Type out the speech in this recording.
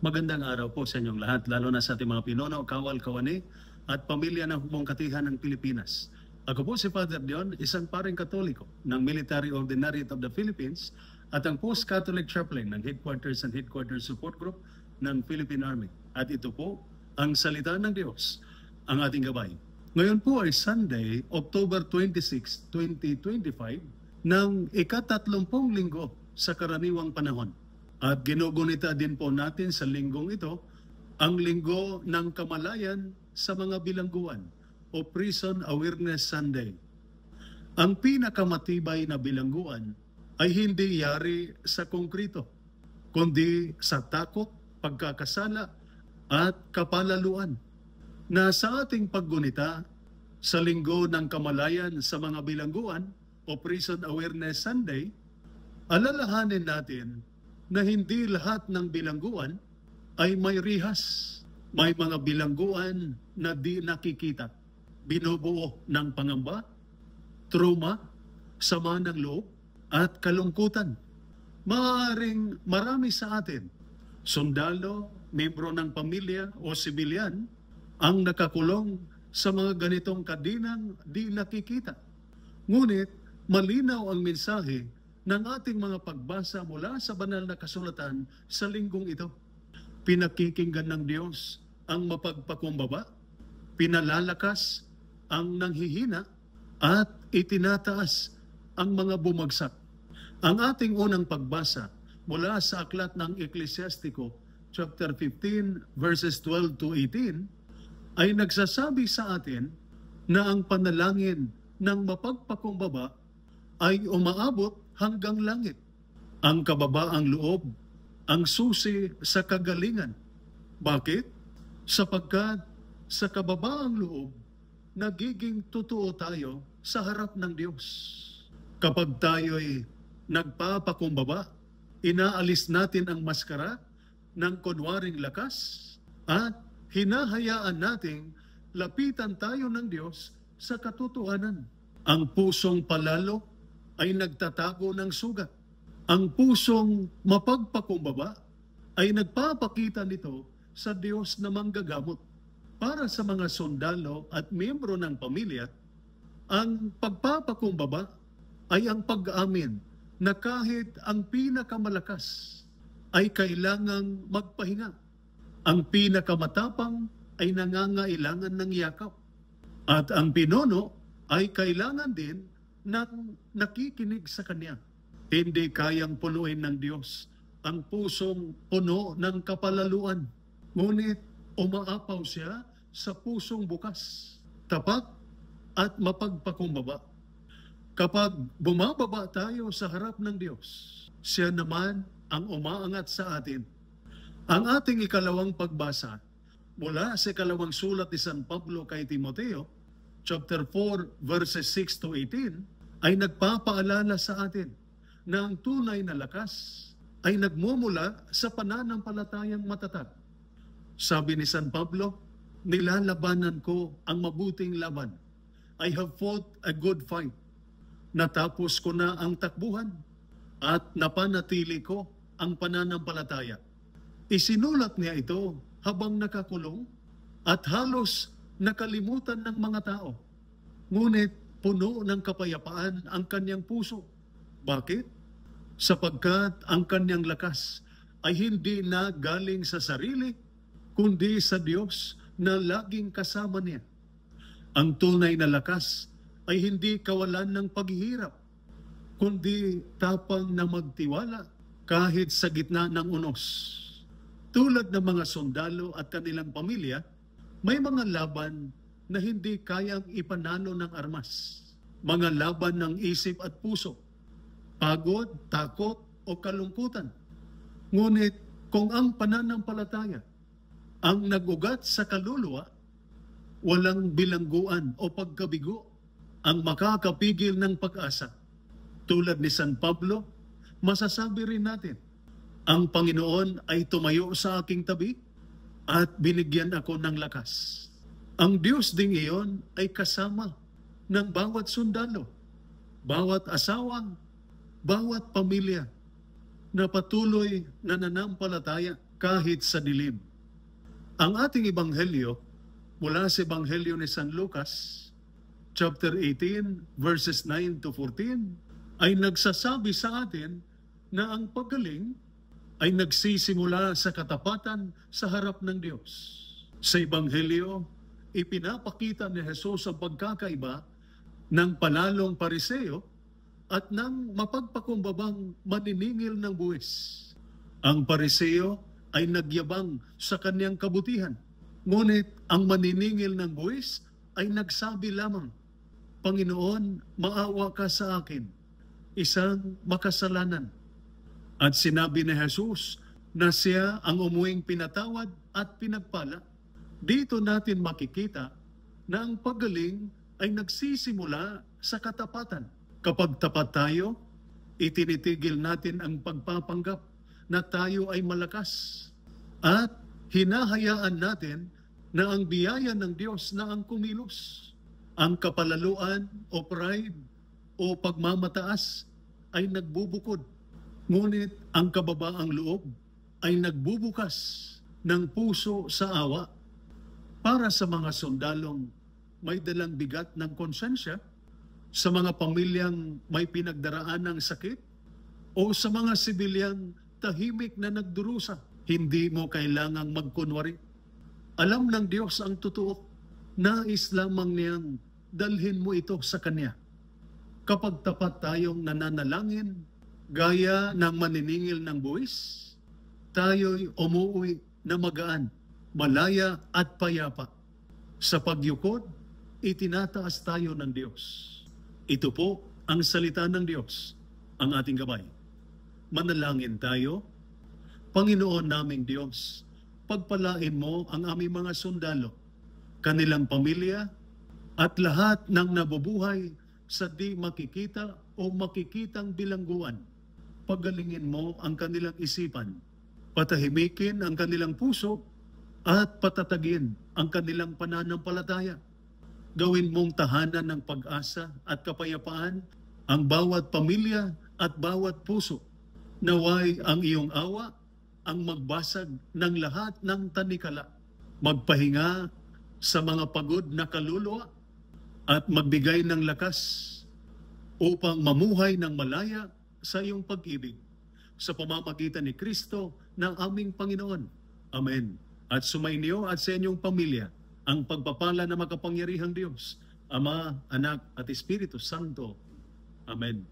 Magandang araw po sa inyong lahat, lalo na sa ating mga pinuno, kawal, kawani, at pamilya ng Hukbong Katihan ng Pilipinas. Ako po si Father Dion, isang paring Katoliko ng Military Ordinariate of the Philippines at ang Post-Catholic Chaplain ng Headquarters and Headquarters Support Group ng Philippine Army. At ito po ang salita ng Diyos, ang ating gabay. Ngayon po ay Sunday, October 26, 2025, ng ika-30 linggo sa karaniwang panahon. At ginugunita din po natin sa linggong ito ang linggo ng kamalayan sa mga bilangguan o Prison Awareness Sunday. Ang pinakamatibay na bilangguan ay hindi yari sa konkrito, kundi sa takot, pagkakasala at kapalaluan. Na sa ating paggunita sa linggo ng kamalayan sa mga bilangguan o Prison Awareness Sunday, alalahanin natin na hindi lahat ng bilangguan ay may rihas. May mga bilangguan na di nakikita. Binubuo ng pangamba, trauma, sama ng loob, at kalungkutan. Maaaring marami sa atin, sundalo, membro ng pamilya o sibilyan, ang nakakulong sa mga ganitong kadinang di nakikita. Ngunit malinaw ang mensahe ng ating mga pagbasa mula sa banal na kasulatan sa linggong ito. Pinakikinggan ng Diyos ang mapagpakumbaba, pinalalakas ang nanghihina, at itinataas ang mga bumagsak. Ang ating unang pagbasa mula sa aklat ng Eklesiastiko, chapter 15, verses 12 to 18, ay nagsasabi sa atin na ang panalangin ng mapagpakumbaba ay umaabot hanggang langit. Ang kababaang loob, ang susi sa kagalingan. Bakit? Sapagkat sa kababaang loob, nagiging totoo tayo sa harap ng Diyos. Kapag tayo'y nagpapakumbaba, inaalis natin ang maskara ng kunwaring lakas at hinahayaan nating lapitan tayo ng Diyos sa katotohanan. Ang pusong palalo ay nagtatago ng sugat. Ang pusong mapagpakumbaba ay nagpapakita nito sa Diyos na manggagamot. Para sa mga sundalo at miyembro ng pamilya, ang pagpapakumbaba ay ang pag-amin na kahit ang pinakamalakas ay kailangang magpahinga. Ang pinakamatapang ay nangangailangan ng yakap. At ang pinuno ay kailangan din ng nakikinig sa Kanya. Hindi kayang punuin ng Diyos ang pusong puno ng kapalaluan. Ngunit umaapaw siya sa pusong bukas, tapat at mapagpakumbaba. Kapag bumababa tayo sa harap ng Diyos, siya naman ang umaangat sa atin. Ang ating ikalawang pagbasa mula sa ikalawang sulat ni San Pablo kay Timoteo, chapter 4, verses 6 to 18, ay nagpapaalala sa atin na ang tunay na lakas ay nagmumula sa pananampalatayang matatag. Sabi ni San Pablo, nilalabanan ko ang mabuting laban. I have fought a good fight. Natapos ko na ang takbuhan at napanatili ko ang pananampalataya. Isinulat niya ito habang nakakulong at halos nakalimutan ng mga tao. Ngunit puno ng kapayapaan ang kanyang puso. Bakit? Sapagkat ang kanyang lakas ay hindi na galing sa sarili, kundi sa Diyos na laging kasama niya. Ang tunay na lakas ay hindi kawalan ng paghihirap, kundi tapang na magtiwala kahit sa gitna ng unos. Tulad ng mga sundalo at kanilang pamilya, may mga laban na hindi kayang ipanalo ng armas. Mga laban ng isip at puso, pagod, takot o kalungkutan. Ngunit kung ang pananampalataya ang nagugat sa kaluluwa, walang bilangguan o pagkabigo ang makakapigil ng pag-asa. Tulad ni San Pablo, masasabi rin natin, ang Panginoon ay tumayo sa aking tabi at binigyan ako ng lakas. Ang Diyos ding iyon ay kasama ng bawat sundalo, bawat asawa, bawat pamilya na patuloy na nanampalataya kahit sa dilim. Ang ating ebanghelyo mula sa ebanghelyo ni San Lucas, chapter 18, verses 9 to 14, ay nagsasabi sa atin na ang paggaling ay nagsisimula sa katapatan sa harap ng Diyos. Sa ebanghelyo, ipinapakita ni Jesus ang pagkakaiba ng palalong pariseo at ng mapagpakumbabang maniningil ng buwis. Ang pariseo ay nagyabang sa kanyang kabutihan. Ngunit ang maniningil ng buwis ay nagsabi lamang, Panginoon, maawa ka sa akin, isang makasalanan. At sinabi ni Jesus na siya ang umuwing pinatawad at pinagpala. Dito natin makikita na ang paggaling ay nagsisimula sa katapatan. Kapag tapat tayo, itinitigil natin ang pagpapanggap na tayo ay malakas. At hinahayaan natin na ang biyaya ng Diyos na ang kumilos. Ang kapalaluan o pride o pagmamataas ay nagbubukod. Ngunit ang kababaang loob ay nagbubukas ng puso sa awa para sa mga sundalong may dalang bigat ng konsensya, sa mga pamilyang may pinagdaraan ng sakit, o sa mga sibilyang tahimik na nagdurusa. Hindi mo kailangang magkunwari. Alam ng Diyos ang totoo. Nais lamang niyang dalhin mo ito sa Kanya. Kapag tapat tayong nananalangin, gaya ng maniningil ng buwis, tayo'y umuwi na magaan, malaya at payapa. Sa pagyukod, itinataas tayo ng Diyos. Ito po ang salita ng Diyos, ang ating gabay. Manalangin tayo. Panginoon naming Diyos, pagpalain mo ang aming mga sundalo, kanilang pamilya, at lahat ng nabubuhay sa di makikita o makikitang bilangguan. Pagalingin mo ang kanilang isipan, patahimikin ang kanilang puso, at patatagin ang kanilang pananampalataya. Gawin mong tahanan ng pag-asa at kapayapaan ang bawat pamilya at bawat puso. Naway ang iyong awa ang magbasag ng lahat ng tanikala, magpahinga sa mga pagod na kaluluwa, at magbigay ng lakas upang mamuhay ng malaya sa iyong pag-ibig. Sa pamamagitan ni Kristo ng aming Panginoon. Amen. At sumainyo at sa inyong pamilya ang pagpapala na makapangyarihang Diyos, Ama, Anak at Espiritu Santo. Amen.